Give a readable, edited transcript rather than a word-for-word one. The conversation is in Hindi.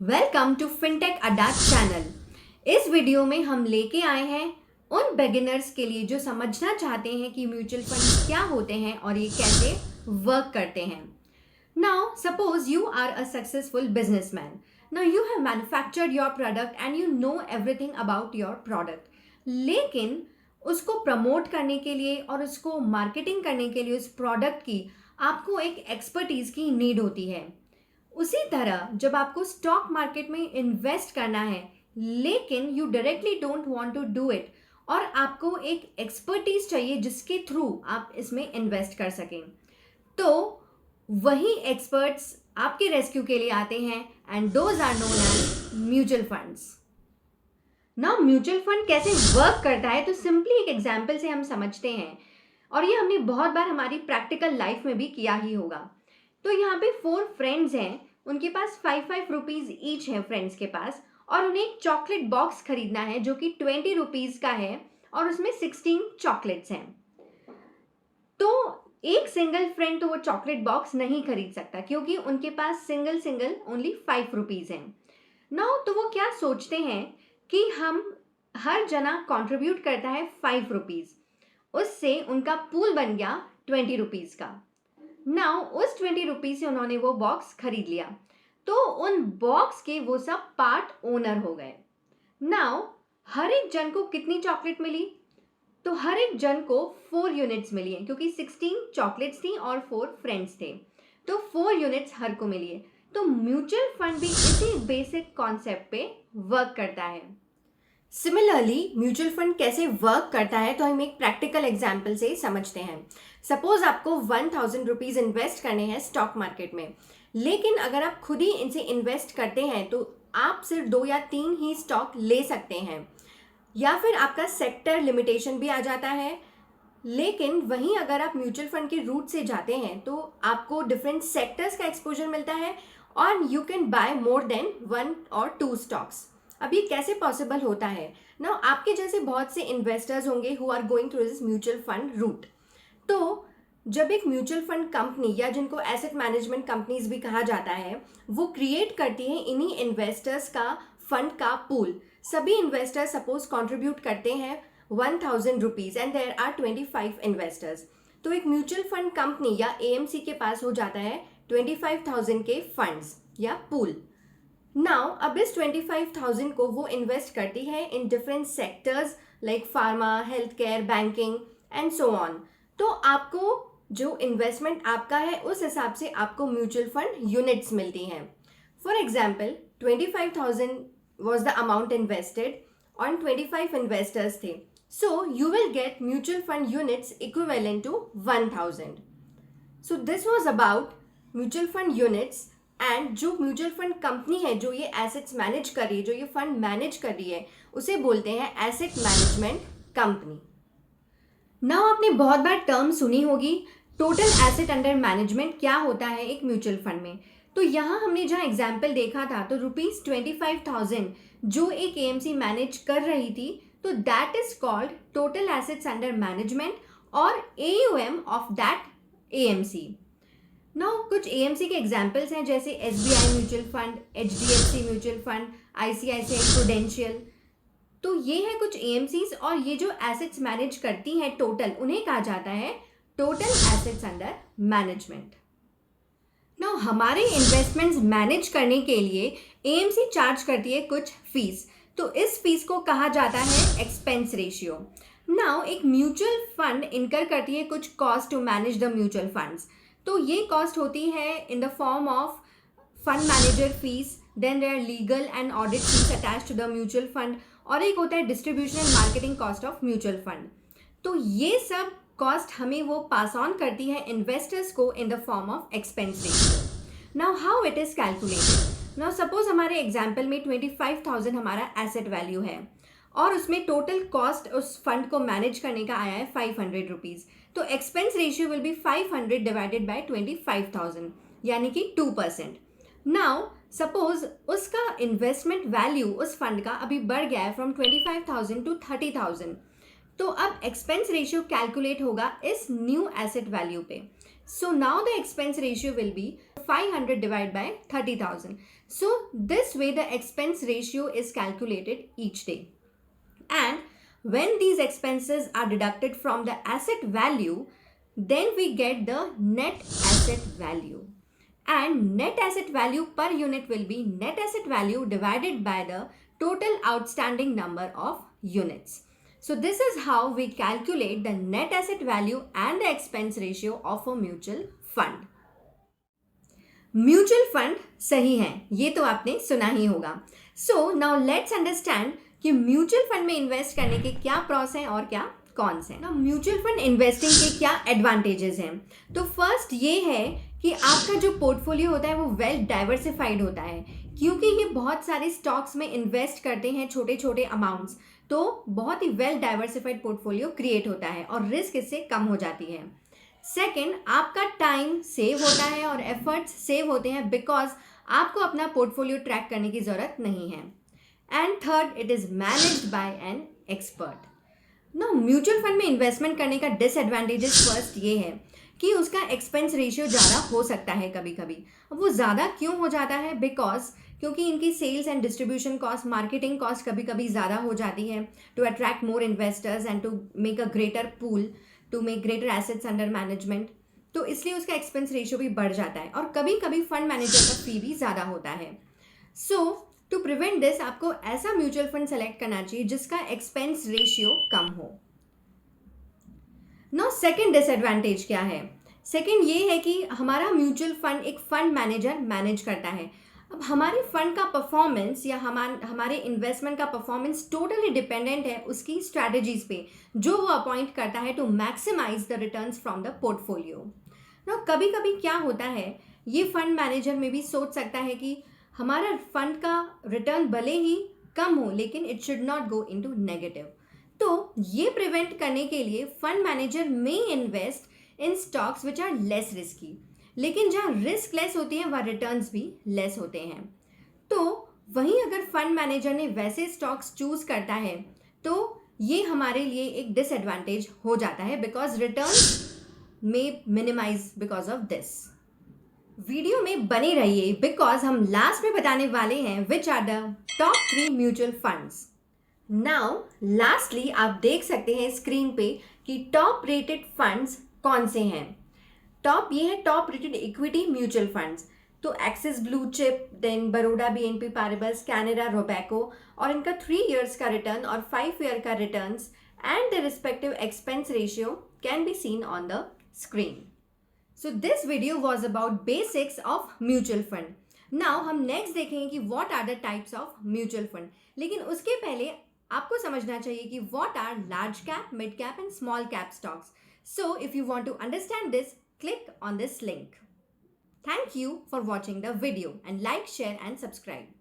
वेलकम टू फिनटेक अड्डा चैनल। इस वीडियो में हम लेके आए हैं उन बिगिनर्स के लिए जो समझना चाहते हैं कि म्यूचुअल फंड क्या होते हैं और ये कैसे वर्क करते हैं। Now suppose you are a successful businessman. Now you have manufactured your product and you know everything about your product, लेकिन उसको प्रमोट करने के लिए और उसको मार्केटिंग करने के लिए उस प्रोडक्ट की आपको एक एक्सपर्टीज की नीड होती है। उसी तरह जब आपको स्टॉक मार्केट में इन्वेस्ट करना है लेकिन you directly don't want to do it और आपको एक एक्सपर्टीज चाहिए जिसके थ्रू आप इसमें इन्वेस्ट कर सकें, तो वही एक्सपर्ट्स आपके रेस्क्यू के लिए आते हैं and those are known as mutual funds. Now mutual fund कैसे वर्क करता है तो सिंपली एक एग्जाम्पल से हम समझते हैं, और ये हमने बहुत बार हमारी प्रैक्टिकल लाइफ में भी किया ही होगा। तो यहाँ पे 4 फ्रेंड्स हैं, उनके पास 5 रुपीज़ ईच है फ्रेंड्स के पास, और उन्हें एक चॉकलेट बॉक्स खरीदना है जो कि 20 रुपीज़ का है और उसमें 16 चॉकलेट्स हैं। तो एक सिंगल फ्रेंड तो वो चॉकलेट बॉक्स नहीं खरीद सकता क्योंकि उनके पास सिंगल ओनली 5 रुपीज़ हैं। नाउ तो वो क्या सोचते हैं कि हम हर जना कंट्रीब्यूट करता है 5 रुपीज़, उससे उनका पूल बन गया 20 रुपीज़ का। नाउ उस 20 रुपीज़ से उन्होंने वो बॉक्स खरीद लिया, तो उन बॉक्स के वो सब पार्ट ओनर हो गए। नाउ हर एक जन को कितनी चॉकलेट मिली? तो हर एक जन को 4 यूनिट्स मिली हैं क्योंकि 16 चॉकलेट्स थी और 4 फ्रेंड्स थे, तो 4 यूनिट्स हर को मिली है। तो म्यूचुअल फंड भी इसी बेसिक कॉन्सेप्ट पे वर्क करता है। सिमिलरली म्यूचुअल फंड कैसे वर्क करता है तो हम एक प्रैक्टिकल एग्जाम्पल से समझते हैं। सपोज आपको 1000 रुपीज़ इन्वेस्ट करने हैं स्टॉक मार्केट में, लेकिन अगर आप खुद ही इनसे इन्वेस्ट करते हैं तो आप सिर्फ 2 या 3 ही स्टॉक ले सकते हैं, या फिर आपका सेक्टर लिमिटेशन भी आ जाता है। लेकिन वहीं अगर आप म्यूचुअल फंड के रूट से जाते हैं तो आपको डिफरेंट सेक्टर्स का एक्सपोजर मिलता है और you can buy more than 1 और 2 स्टॉक्स। अब ये कैसे पॉसिबल होता है? ना आपके जैसे बहुत से इन्वेस्टर्स होंगे who are going through this mutual fund route. तो जब एक म्यूचुअल फंड कंपनी या जिनको एसेट मैनेजमेंट कंपनीज भी कहा जाता है, वो क्रिएट करती है इन्हीं इन्वेस्टर्स का फंड का पूल। सभी इन्वेस्टर्स सपोज कंट्रीब्यूट करते हैं 1000 rupees and there are 25 investors, तो एक म्यूचुअल फंड कंपनी या एएमसी के पास हो जाता है 25,000 के फंड्स या पूल। नाउ अब इस 25,000 को वो इन्वेस्ट करती है in different sectors like pharma, health care, banking and so on. तो आपको जो इन्वेस्टमेंट आपका है उस हिसाब से आपको म्यूचुअल फंड यूनिट्स मिलती हैं। For example 25,000 was the amount invested और 25 इन्वेस्टर्स थे, so you will get mutual fund units equivalent to 1000। So this was about mutual fund units. And जो म्यूचुअल फंड कंपनी है जो ये एसेट्स मैनेज कर रही है, जो ये फंड मैनेज कर रही है, उसे बोलते हैं एसेट मैनेजमेंट कंपनी। नाउ आपने बहुत बार टर्म सुनी होगी, टोटल एसेट अंडर मैनेजमेंट क्या होता है एक म्यूचुअल फंड में। तो यहाँ हमने जहाँ एग्जाम्पल देखा था तो ₹25,000 जो एक एएमसी मैनेज कर रही थी, तो that is called total assets under management और AUM of that AMC. Now कुछ एएमसी के एग्जाम्पल्स हैं जैसे SBI mutual fund, HDFC mutual fund, ICICI prudential. तो ये है कुछ एएमसीज, और ये जो एसेट्स मैनेज करती हैं टोटल, उन्हें कहा जाता है total assets under management. Now हमारे इन्वेस्टमेंट्स मैनेज करने के लिए एएमसी चार्ज करती है कुछ फीस, तो इस फीस को कहा जाता है एक्सपेंस रेशियो। नाउ एक म्यूचुअल फंड इनकर करती है कुछ cost to manage the mutual funds, तो ये कॉस्ट होती है in the form of fund manager fees, then there legal and audit fees attach to the mutual fund, और एक होता है distribution and marketing cost of mutual fund. तो ये सब कॉस्ट हमें वो पास ऑन करती है इन्वेस्टर्स को इन the form of expense ratio. Now how it is calculated? Now suppose हमारे एग्जाम्पल में 25,000 हमारा एसेट वैल्यू है और उसमें टोटल कॉस्ट उस फंड को मैनेज करने का आया है 500 रुपीज़, तो expense ratio will be 500 divided by 25,000 यानी कि 2%। नाउ सपोज उसका इन्वेस्टमेंट वैल्यू उस फंड का अभी बढ़ गया है फ्रॉम 25,000 टू 30,000, तो अब एक्सपेंस रेशियो कैलकुलेट होगा इस न्यू एसेट वैल्यू पे। So now the expense ratio will be 500 divided by 30,000. So this way the expense ratio is calculated each day. And when these expenses are deducted from the asset value, then we get the net asset value. And net asset value per unit will be net asset value divided by the total outstanding number of units. So this is how we calculate the net asset value and the expense ratio of a mutual fund. Mutual fund सही है, ये तो आपने सुना ही होगा. सो नाउ लेट्स अंडरस्टैंड कि म्यूचुअल फंड में इन्वेस्ट करने के क्या प्रॉस हैं और क्या कॉन्स हैं. नाउ म्यूचुअल फंड इन्वेस्टिंग के क्या एडवांटेजेस हैं. तो फर्स्ट ये है कि आपका जो पोर्टफोलियो होता है वो वेल डाइवर्सिफाइड होता है, क्योंकि ये बहुत सारे स्टॉक्स में इन्वेस्ट करते हैं छोटे छोटे अमाउंट्स, तो बहुत ही वेल डाइवर्सिफाइड पोर्टफोलियो क्रिएट होता है और रिस्क इससे कम हो जाती है. सेकेंड, आपका टाइम सेव होता है और एफर्ट्स सेव होते हैं बिकॉज आपको अपना पोर्टफोलियो ट्रैक करने की ज़रूरत नहीं है. And third, it is managed by an expert. No, mutual fund में इन्वेस्टमेंट करने का डिसएडवांटेजेस फर्स्ट ये है कि उसका एक्सपेंस रेशियो ज़्यादा हो सकता है कभी कभी. अब वो ज़्यादा क्यों हो जाता है? बिकॉज क्योंकि इनकी sales and distribution cost, marketing cost कभी कभी ज़्यादा हो जाती है to attract more investors and to make a greater pool, to make greater assets under management. तो इसलिए उसका एक्सपेंस रेशियो भी बढ़ जाता है और कभी कभी फंड मैनेजर का फी भी ज़्यादा होता है. सो टू प्रिवेंट दिस आपको ऐसा म्यूचुअल फंड सेलेक्ट करना चाहिए जिसका एक्सपेंस रेशियो कम हो. नो, सेकेंड डिसएडवांटेज क्या है? सेकेंड ये है कि हमारा म्यूचुअल फंड एक फंड मैनेजर मैनेज करता है. अब हमारे फंड का परफॉर्मेंस या हमारे इन्वेस्टमेंट का परफॉर्मेंस टोटली डिपेंडेंट है उसकी स्ट्रैटेजीज पे जो वो अपॉइंट करता है to maximise the returns from the portfolio. ना कभी कभी क्या होता है, ये फंड मैनेजर में भी सोच सकता है कि हमारा फंड का रिटर्न भले ही कम हो लेकिन it should not go into negative. तो ये प्रिवेंट करने के लिए fund manager may invest in stocks which are less risky, लेकिन जहाँ रिस्क लेस होती है वहाँ रिटर्न्स भी लेस होते हैं. तो वहीं अगर फंड मैनेजर ने वैसे स्टॉक्स चूज करता है तो ये हमारे लिए एक डिसएडवांटेज हो जाता है बिकॉज रिटर्न्स में minimise because of this. Video में बने रहिए बिकॉज हम लास्ट में बताने वाले हैं which are the top 3 mutual funds. Now lastly आप देख सकते हैं स्क्रीन पे कि टॉप रेटेड फंड्स कौन से हैं. टॉप ये है top rated equity mutual funds. तो Axis Blue Chip, then Baroda BNP Paribas, Canara Robeco, और इनका 3 years का रिटर्न और 5 year का returns and the respective expense ratio can be seen on the screen. So this video was about basics of mutual fund. Now हम नेक्स्ट देखेंगे कि what are the types of mutual fund. लेकिन उसके पहले आपको समझना चाहिए कि what are large cap, mid cap and small cap stocks. So if you want to understand this, click on this link. Thank you for watching the video and like, share and subscribe.